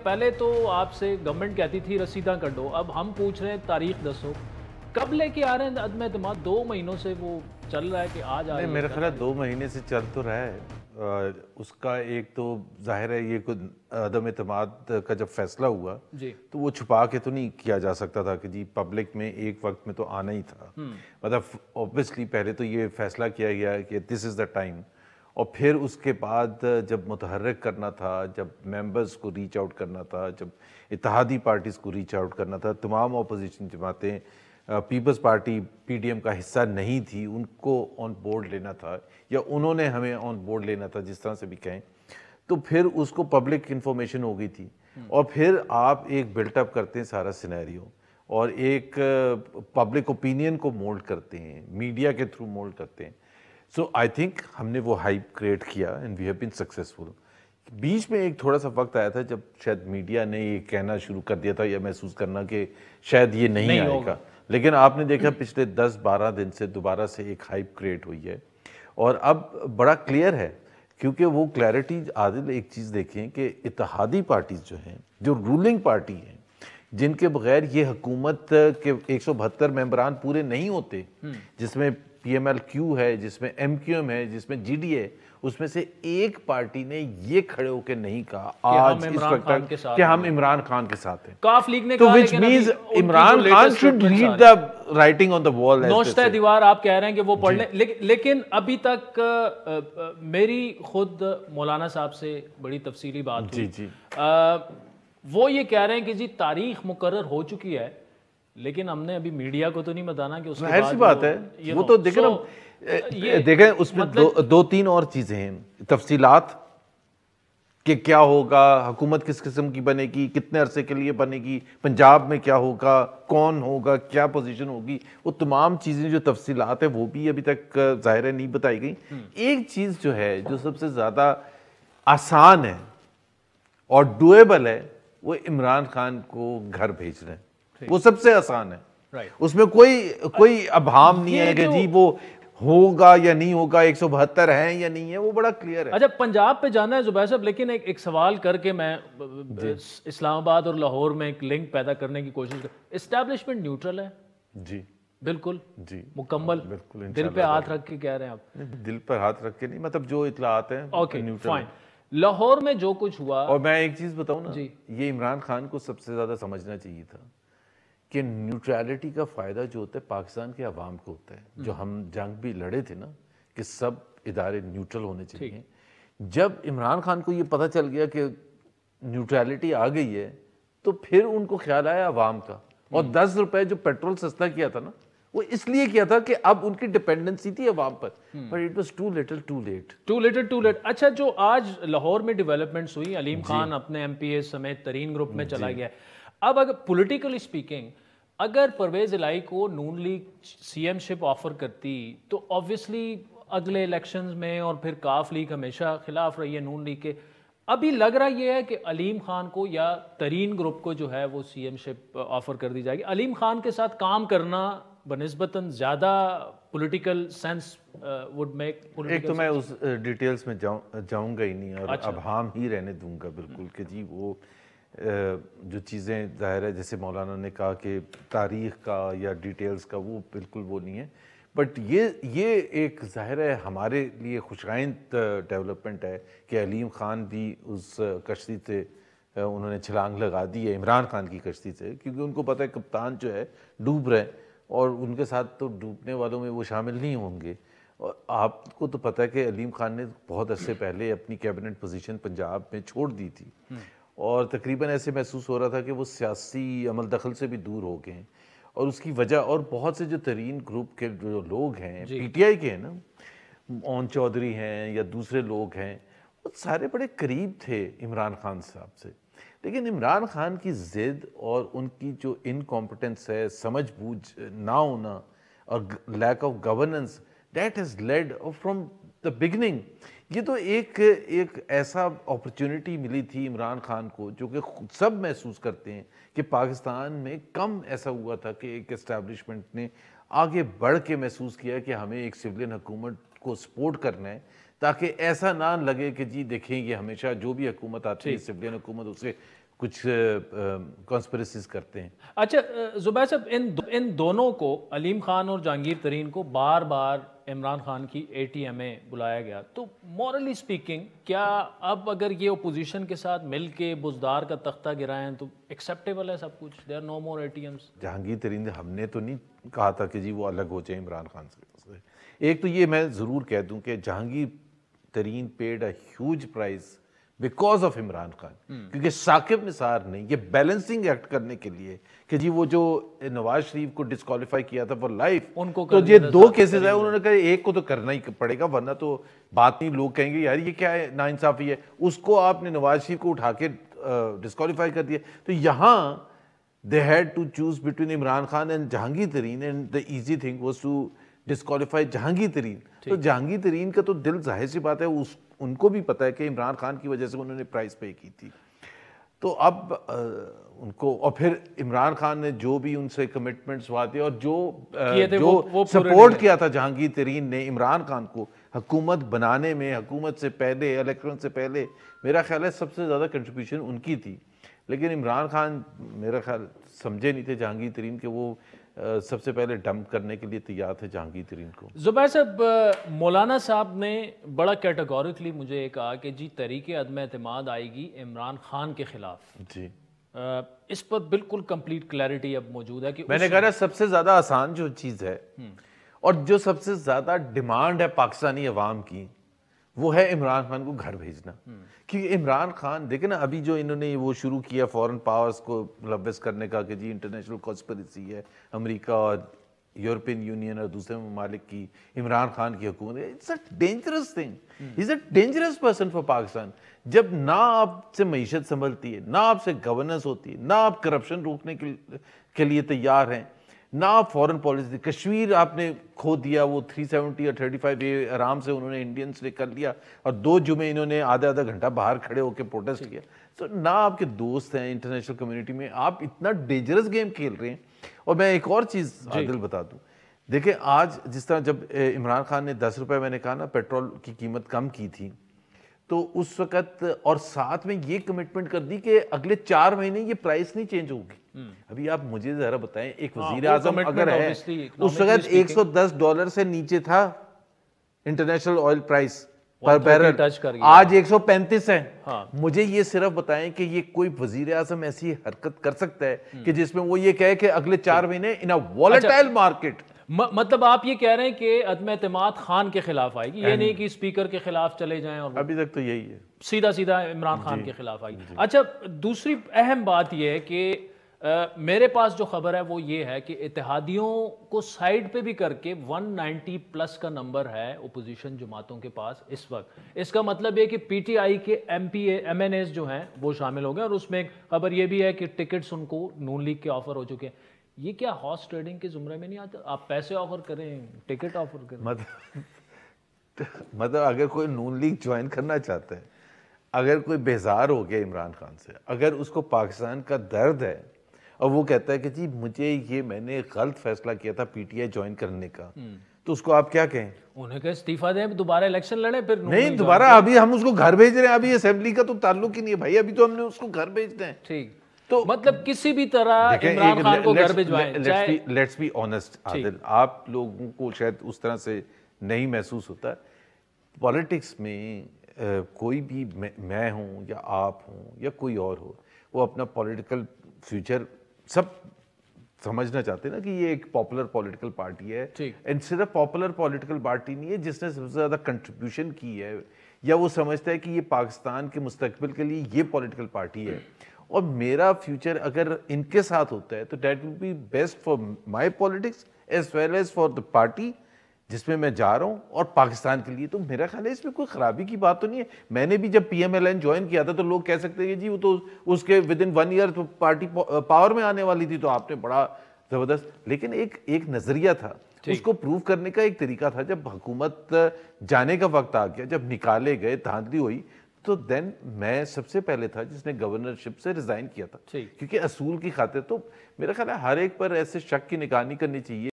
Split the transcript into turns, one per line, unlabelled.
پہلے تو آپ سے گورنمنٹ کہتی تھی رسیداں کٹو، اب ہم پوچھ رہے ہیں تاریخ دسو کب لے کے آ رہے ہیں عدم اعتماد؟ 2 مہینوں سے وہ چل رہا ہے کہ آج
نہیں، میرا خیال ہے 2 مہینے سے چل تو رہا ہے۔ اس کا ایک تو ظاہر ہے یہ عدم اعتماد کا جب فیصلہ ہوا تو وہ چھپا کے تو نہیں کیا جا سکتا تھا کہ جی پبلک میں ایک وقت میں تو آنا ہی تھا۔ مطلب اوبویسلی پہلے تو یہ فیصلہ کیا گیا کہ دس از دا ٹائم، اور پھر اس کے بعد جب متحرک کرنا تھا، جب ممبرز کو ریچ آؤٹ کرنا تھا، جب اتحادی پارٹیز کو ریچ آؤٹ کرنا تھا، تمام اپوزیشن جماعتیں، Peoples Party P D M کا حصہ نہیں تھی، ان کو آن بورڈ لینا تھا یا انہوں نے ہمیں آن بورڈ لینا تھا، جس طرح سے بھی کہیں، تو پھر اس کو پبلک انفارمیشن ہو گئی تھی۔ اور پھر آپ ایک بلٹ اپ کرتے ہیں سارا سینیریو اور ایک پبلک اوپینین کو مولڈ کرتے ہیں، میڈیا کے تھرو مولڈ کرتے ہیں۔ سو آئی تھنک ہم نے وہ ہائپ کریٹ کیا and we have been successful. بیچ میں ایک تھوڑا سا وقت آیا تھا جب شاید میڈیا نے یہ کہنا شروع کر دیا تھا یا محسوس کرنا کہ شاید یہ نہیں آئے گا، لیکن آپ نے دیکھا پچھلے 10-12 دن سے دوبارہ سے ایک ہائپ کریٹ ہوئی ہے اور اب بڑا کلیئر ہے، کیونکہ وہ کلیئرٹی عادل ایک چیز دیکھیں کہ اتحادی پارٹیز جو ہیں، جو رولنگ پارٹی ہیں، جن کے بغیر یہ حکومت کے 172 ممبران پورے نہیں ہوتے، جس میں پی ایم ایل کیو ہے، جس میں ایم کیو ایم ہے، جس میں جی ڈی ہے، اس میں سے ایک پارٹی نے یہ کھڑے ہو کے نہیں کہا آج اس وقت تک کہ ہم عمران خان کے ساتھ ہیں۔
کاف لیگ نے
تو
کہا،
which means Imran Khan should read the writing on the wall.
نوشتہ دیوار آپ کہہ رہے ہیں کہ وہ پڑھ لیں، لیکن ابھی تک میری خود مولانا صاحب سے بڑی تفصیلی بات ہوئی، وہ یہ کہہ رہے ہیں کہ جی تاریخ مقرر ہو چکی ہے، لیکن ہم نے ابھی میڈیا کو تو نہیں بتانا کہ اس کے بعد
ظاہر سی بات ہے، وہ تو دیکھیں اس میں 2-3 اور چیزیں ہیں، تفصیلات کہ کیا ہوگا، حکومت کس قسم کی بنے گی، کتنے عرصے کے لیے بنے گی، پنجاب میں کیا ہوگا، کون ہوگا، کیا پوزیشن ہوگی، وہ تمام چیزیں جو تفصیلات ہیں وہ بھی ابھی تک ظاہر ہے نہیں بتائی گئی۔ ایک چیز جو ہے جو سب سے زیادہ آسان ہے اور ڈویبل ہے، وہ عمران خان کو گھر بھیجنا ہے، وہ سب سے آسان ہے، اس میں کوئی ابہام نہیں ہے کہ جی وہ ہوگا یا نہیں ہوگا، 172 ہیں یا نہیں ہے، وہ بڑا کلیئر ہے۔
اچھا پنجاب پہ جانا ہے زبیر صاحب، لیکن ایک سوال کر کے میں اسلام آباد اور لاہور میں ایک لنک پیدا کرنے کی کوشش اسٹیبلشمنٹ نیوٹرل ہے؟
جی
بالکل،
جی
مکمل، دل پہ ہاتھ رکھ کے کہہ رہے ہیں آپ؟
دل پر ہاتھ رکھ کے نہیں، مطلب جو اطلاعات ہیں نیوٹرل ہیں۔
لاہور میں جو کچھ ہوا،
اور میں ایک چیز بتاؤں نا، یہ عمران خان کو سب سے زیادہ سمجھنا چاہیے تھا کہ نیوٹرالٹی کا فائدہ جو ہوتا ہے پاکستان کے عوام کو ہوتا ہے۔ جو ہم جنگ بھی لڑے تھے نا کہ سب ادارے نیوٹرل ہونے چاہیے، جب عمران خان کو یہ پتہ چل گیا کہ نیوٹرالٹی آ گئی ہے تو پھر ان کو خیال آیا عوام کا، اور 10 روپے جو پیٹرول سستا کیا تھا نا، وہ اس لیے کیا تھا کہ اب ان کی ڈیپینڈنسی تھی عوام پر، but it was too little too late.
اچھا جو آج لاہور میں ڈیولپمنٹس ہوئی، علیم خان اپنے ایم پی اے سمیت ترین گروپ میں چلا گیا، اب اگر پولیٹیکلی سپیکنگ اگر پرویز الہی کو نون لیگ سی ایم شپ آفر کرتی تو آبویسلی اگلے الیکشنز میں، اور پھر کاف لیگ ہمیشہ خلاف رہی ہے نون لیگ کے، ابھی لگ رہا یہ ہے کہ علیم خان کو یا ترین گروپ کو جو ہے وہ سی ایم شپ آفر کر دی جائے گی۔ علیم خان کے ساتھ کام کرنا بنسبتاً زیادہ پولیٹیکل سینس وڈ میک۔
ایک تو میں اس ڈیٹیلز میں جاؤں گا ہی نہیں اور ابہام ہی رہنے دوں گا بالکل کہ جی وہ جو چیزیں ظاہر ہے جیسے مولانا نے کہا کہ تاریخ کا یا ڈیٹیلز کا، وہ بالکل وہ نہیں ہے، بٹ یہ ایک ظاہر ہے ہمارے لیے خوشائند ڈیولپمنٹ ہے کہ علیم خان بھی اس کشتی سے انہوں نے چھلانگ لگا دی ہے، عمران خان کی کشتی سے، کیونکہ ان کو پتہ ہے کپتان جو ہے ڈوب رہے ہیں اور ان کے ساتھ تو ڈوبنے والوں میں وہ شامل نہیں ہوں گے۔ اور آپ کو تو پتہ ہے کہ علیم خان نے بہت عرصے پہلے اپنی کیبنٹ پوزیشن پنجاب میں چھوڑ دی تھی، اور تقریباً ایسے محسوس ہو رہا تھا کہ وہ سیاسی عمل دخل سے بھی دور ہو گئے ہیں، اور اس کی وجہ، اور بہت سے جو ترین گروپ کے جو لوگ ہیں پی ٹی آئی کے ہیں نا، اون چودھری ہیں یا دوسرے لوگ ہیں، وہ سارے بڑے قریب تھے عمران خان صاحب سے، لیکن عمران خان کی ضد اور ان کی جو انکمپٹنس ہے، سمجھ بوجھ نہ ہونا اور lack of governance, that has lead from the beginning. یہ تو ایک ایسا اپرچونٹی ملی تھی عمران خان کو جو کہ سب محسوس کرتے ہیں کہ پاکستان میں کم ایسا ہوا تھا کہ ایک اسٹیبلشمنٹ نے آگے بڑھ کے محسوس کیا کہ ہمیں ایک سویلین حکومت کو سپورٹ کرنا ہے، تاکہ ایسا نہ لگے کہ جی دیکھیں یہ ہمیشہ جو بھی حکومت آتی ہے سویلین حکومت، اسے کچھ کانسپریسیز کرتے ہیں.
اچھا زبیر صاحب، ان دونوں کو، علیم خان اور جہانگیر ترین کو بار بار عمران خان کی ATM میں بلایا گیا، تو مورلی سپیکنگ کیا اب اگر یہ اپوزیشن کے ساتھ مل کے بزدار کا تختہ گرائیں تو ایکسیپٹیبل ہے سب کچھ؟ دیر نو مور ATMs.
جہانگیر ترین ہم نے تو نہیں کہا تھا کہ جی وہ الگ ہو جائیں عمران خان سے. ایک تو یہ میں ضرور کہہ دوں کہ Jahangir Tareen paid a huge price because of Imran Khan, کیونکہ ثاقب نثار نے یہ بیلنسنگ ایکٹ کرنے کے لیے کہ جی وہ جو نواز شریف کو ڈسکوالیفائی کیا تھا فار لائف، تو یہ 2 کیسز ہے، انہوں نے کہا ایک کو تو کرنا ہی پڑے گا ورنہ تو بات نہیں، لوگ کہیں گے یار یہ کیا ہے، ناانصافی ہے. اس کو آپ نے نواز شریف کو اٹھا کے ڈسکوالیفائی کر دیا. تو یہاں they had to choose between Imran Khan and Jahangir Tareen and the easy thing was to disqualify Jahangir ترین. تو جہانگیر ترین کا تو دل ظاہر سی بات ہے ان کو بھی پتا ہے کہ عمران خان کی وجہ سے انہوں نے پرائز پے کی تھی. تو اب ان کو، اور پھر عمران خان نے جو بھی ان سے کمٹمنٹس ہوا تھے اور جو سپورٹ کیا تھا جہانگیر ترین نے عمران خان کو حکومت بنانے میں، حکومت سے پہلے، الیکشن سے پہلے، میرا خیال ہے سب سے زیادہ کنٹریبیوشن ان کی تھی. لیکن عمران خان میرا خیال سمجھے نہیں تھے جہانگیر ترین کے، وہ سب سے پہلے ڈمپ کرنے کے لیے تیار تھے جہانگیر ترین کو.
زبیر صاحب، مولانا صاحب نے بڑا کیٹیگوریکلی مجھے یہ کہا کہ جی تحریک عدم اعتماد آئے گی عمران خان کے خلاف.
جی
اس پر بالکل کمپلیٹ کلیئرٹی اب موجود ہے کہ
میں نے کہا سب سے زیادہ آسان جو چیز ہے اور جو سب سے زیادہ ڈیمانڈ ہے پاکستانی عوام کی، وہ ہے عمران خان کو گھر بھیجنا. کیونکہ عمران خان دیکھیں نا، ابھی جو انہوں نے وہ شروع کیا فورن پاورز کو ملوث کرنے کا کہ جی انٹرنیشنل کانسپریسی ہے، امریکہ اور یورپین یونین اور دوسرے ممالک کی عمران خان کی حکومت ہے. It's a dangerous thing, he is a dangerous person for Pakistan. جب نہ آپ سے معیشت سنبھلتی ہے، نہ آپ سے گورننس ہوتی ہے، نہ آپ کرپشن روکنے کے لیے تیار ہیں، نہ آپ فورن پالیسی. کشمیر آپ نے کھو دیا، وہ 370 اور 35A آرام سے انہوں نے انڈینس نے کر لیا، اور 2 جمعے انہوں نے آدھا گھنٹہ باہر کھڑے ہو کے پروٹیسٹ کیا. تو نہ آپ کے دوست ہیں انٹرنیشنل کمیونٹی میں، آپ اتنا ڈینجرس گیم کھیل رہے ہیں. اور میں ایک اور چیز عادل بتا دوں، دیکھیں آج جس طرح جب عمران خان نے 10 روپے، میں نے کہا نا پیٹرول کی قیمت کم کی تھی، تو اس وقت اور ساتھ میں یہ کمٹمنٹ کر دی کہ اگلے 4 مہینے یہ پرائس نہیں چینج ہوگی. ابھی آپ مجھے ذرا بتائیں، ایک وزیر اعظم اگر ہے، اس وقت $110 سے نیچے تھا انٹرنیشنل آئل پرائس پر بیرل، آج 135 ہے. مجھے یہ صرف بتائیں کہ یہ کوئی وزیر اعظم ایسی حرکت کر سکتا ہے کہ جس میں وہ یہ کہے کہ اگلے 4 مہینے ان اے وولٹائل مارکیٹ.
مطلب آپ یہ کہہ رہے ہیں کہ عدم اعتماد خان کے خلاف آئے گی، یہ نہیں کہ اسپیکر کے خلاف چلے جائیں، اور
ابھی تک تو یہی ہے،
سیدھا عمران خان کے خلاف آئے گی. اچھا دوسری اہم بات یہ ہے کہ میرے پاس جو خبر ہے وہ یہ ہے کہ اتحادیوں کو سائیڈ پہ بھی کر کے 190+ کا نمبر ہے اپوزیشن جماعتوں کے پاس اس وقت. اس کا مطلب یہ کہ PTI کے MNAs جو ہیں وہ شامل ہو گئے، اور اس میں ایک خبر یہ بھی ہے کہ ٹکٹس ان کو نون لیگ کے آفر ہو چکے ہیں. یہ کیا ہارس ٹریڈنگ کے زمرے میں نہیں آتا؟ آپ پیسے آفر کریں، ٹکٹ آفر کریں.
مطلب اگر کوئی نون لیگ جوائن کرنا چاہتا ہے، اگر کوئی بیزار ہو گیا عمران خان سے، اگر اس کو پاکستان کا درد ہے اور وہ کہتا ہے کہ جی مجھے میں نے غلط فیصلہ کیا تھا PTI جوائن کرنے کا، تو اس کو آپ کیا کہیں؟
انہیں کہا استعفیٰ دیں، دوبارہ الیکشن لڑیں. پھر
نہیں، دوبارہ ابھی ہم اس کو گھر بھیج رہے ہیں، ابھی اسمبلی کا تو تعلق ہی نہیں ہے بھائی، ابھی تو ہم نے اس کو گھر بھیجنا ہے.
ٹھیک، تو مطلب کسی بھی طرح عمران خان کو گھر بھجوائیں.
لیٹس بی آنیسٹ عادل، آپ لوگوں کو شاید اس طرح سے نہیں محسوس ہوتا، پالیٹکس میں کوئی بھی، میں ہوں یا آپ ہوں یا کوئی اور ہو، وہ اپنا پولیٹیکل فیوچر سب سمجھنا چاہتے ہیں نا کہ یہ ایک پاپولر پولیٹیکل پارٹی ہے. اینڈ صرف پاپولر پولیٹیکل پارٹی نہیں ہے جس نے سب سے زیادہ کنٹریبیوشن کی ہے، یا وہ سمجھتا ہے کہ یہ پاکستان کے مستقبل کے لیے یہ پولیٹیکل پارٹی ہے، اور میرا فیوچر اگر ان کے ساتھ ہوتا ہے تو that will be best for my politics as well as for the party جس میں میں جا رہا ہوں اور پاکستان کے لیے. تو میرا خیال ہے اس میں کوئی خرابی کی بات تو نہیں ہے. میں نے بھی جب PMLN جوائن کیا تھا تو لوگ کہہ سکتے ہیں کہ جی وہ تو اس کے ودن 1 ایئر تو پارٹی پاور میں آنے والی تھی، تو آپ نے بڑا زبردست، لیکن ایک نظریہ تھا، اس کو پروف کرنے کا ایک طریقہ تھا. جب حکومت جانے کا وقت آ گیا، جب نکالے گئے، دھاندلی ہوئی، تو دین میں سب سے پہلے تھا جس نے گورنرشپ سے ریزائن کیا تھا، کیونکہ اصول کی خاطر. تو میرا خیال ہے ہر ایک پر ایسے شک کی نگاہ نہیں کرنی چاہیے.